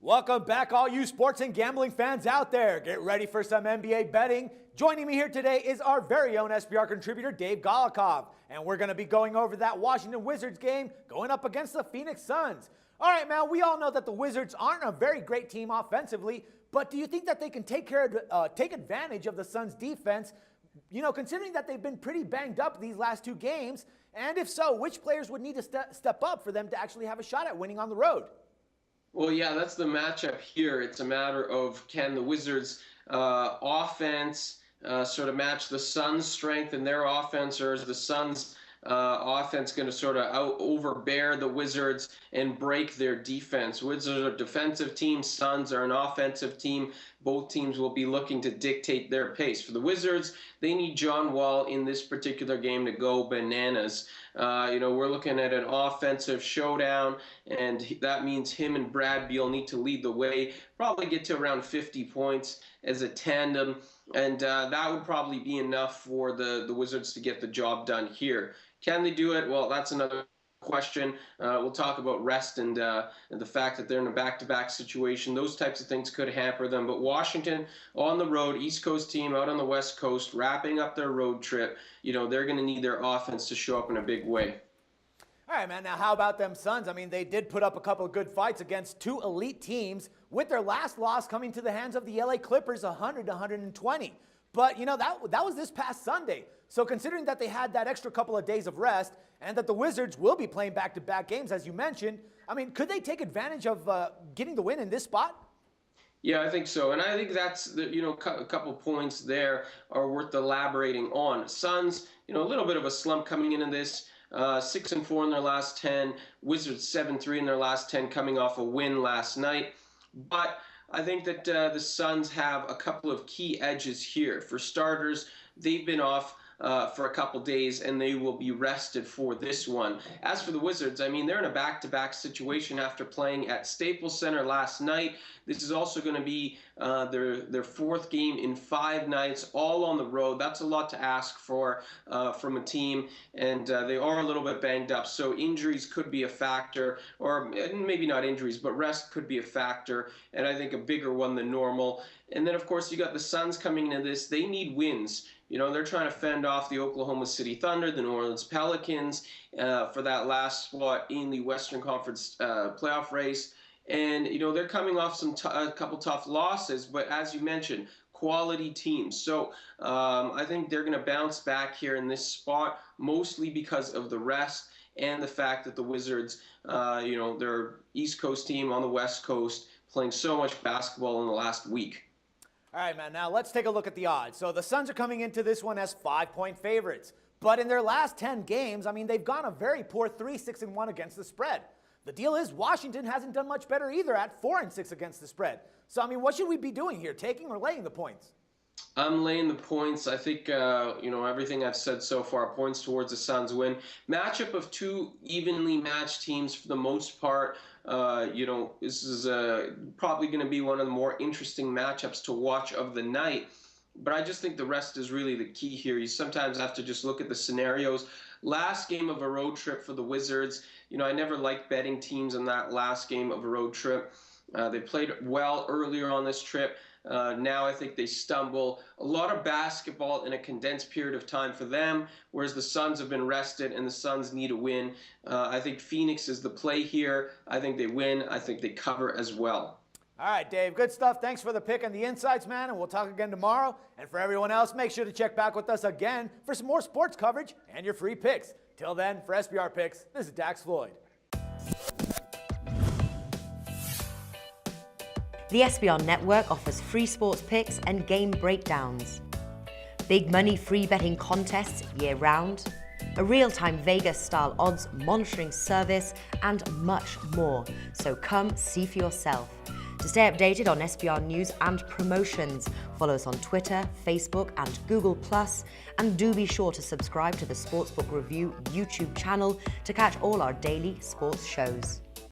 Welcome back, all you sports and gambling fans out there. Get ready for some NBA betting. Joining me here today is our very own SBR contributor, Dave Golokhov. And we're going to be going over that Washington Wizards game going up against the Phoenix Suns. All right, man, we all know that the Wizards aren't a very great team offensively, but do you think that they can take advantage of the Suns' defense, considering that they've been pretty banged up these last two games? And if so, which players would need to step up for them to actually have a shot at winning on the road? Well, yeah, that's the matchup here. It's a matter of can the Wizards' offense sort of match the Suns' strength in their offense, or is the Suns' offense going to sort of overbear the Wizards and break their defense? Wizards are a defensive team. Suns are an offensive team. Both teams will be looking to dictate their pace. For the Wizards, they need John Wall in this particular game to go bananas. We're looking at an offensive showdown, and that means him and Brad Beal need to lead the way, probably get to around 50 points as a tandem, and that would probably be enough for the Wizards to get the job done here. Can they do it? Well, that's another question. We'll talk about rest and the fact that they're in a back-to-back situation. Those types of things could hamper them. But Washington on the road, East Coast team out on the West Coast, wrapping up their road trip, they're going to need their offense to show up in a big way. All right, man. Now, how about them Suns? I mean, they did put up a couple of good fights against two elite teams, with their last loss coming to the hands of the LA Clippers, 100-120. But, that was this past Sunday. So considering that they had that extra couple of days of rest and that the Wizards will be playing back-to-back games, as you mentioned, I mean, could they take advantage of getting the win in this spot? Yeah, I think so. And I think that's, a couple points there are worth elaborating on. Suns, a little bit of a slump coming into this. 6-4 in their last 10. Wizards 7-3 in their last 10, coming off a win last night. But I think that the Suns have a couple of key edges here. For starters, they've been off for a couple days, and they will be rested for this one. As for the Wizards, I mean, they're in a back-to-back situation after playing at Staples Center last night. This is also going to be their fourth game in 5 nights, all on the road. That's a lot to ask for from a team, and they are a little bit banged up. So injuries could be a factor, or maybe not injuries, but rest could be a factor, and I think a bigger one than normal. And then, of course, you got the Suns coming into this. They need wins. They're trying to fend off the Oklahoma City Thunder, the New Orleans Pelicans for that last spot in the Western Conference playoff race. And, they're coming off a couple tough losses, but as you mentioned, quality teams. So I think they're going to bounce back here in this spot, mostly because of the rest and the fact that the Wizards, they're East Coast team on the West Coast, playing so much basketball in the last week. All right, man, now let's take a look at the odds. So the Suns are coming into this one as 5-point favorites. But in their last 10 games, I mean, they've gone a very poor 3-6-1 against the spread. The deal is Washington hasn't done much better either at 4-6 against the spread. So, I mean, what should we be doing here, taking or laying the points? I'm laying the points. I think, everything I've said so far points towards the Suns win. Matchup of two evenly matched teams for the most part. This is probably going to be one of the more interesting matchups to watch of the night. But I just think the rest is really the key here. You sometimes have to just look at the scenarios. Last game of a road trip for the Wizards. I never liked betting teams in that last game of a road trip. They played well earlier on this trip. Now I think they stumble. A lot of basketball in a condensed period of time for them, whereas the Suns have been rested and the Suns need a win. I think Phoenix is the play here. I think they win. I think they cover as well. All right, Dave, good stuff. Thanks for the pick and the insights, man, and we'll talk again tomorrow. And for everyone else, make sure to check back with us again for some more sports coverage and your free picks. Till then, for SBR Picks, this is Dax Floyd. The SBR Network offers free sports picks and game breakdowns, big money free betting contests year-round, a real-time Vegas-style odds monitoring service, and much more. So come see for yourself. To stay updated on SBR news and promotions, follow us on Twitter, Facebook, and Google+, and do be sure to subscribe to the Sportsbook Review YouTube channel to catch all our daily sports shows.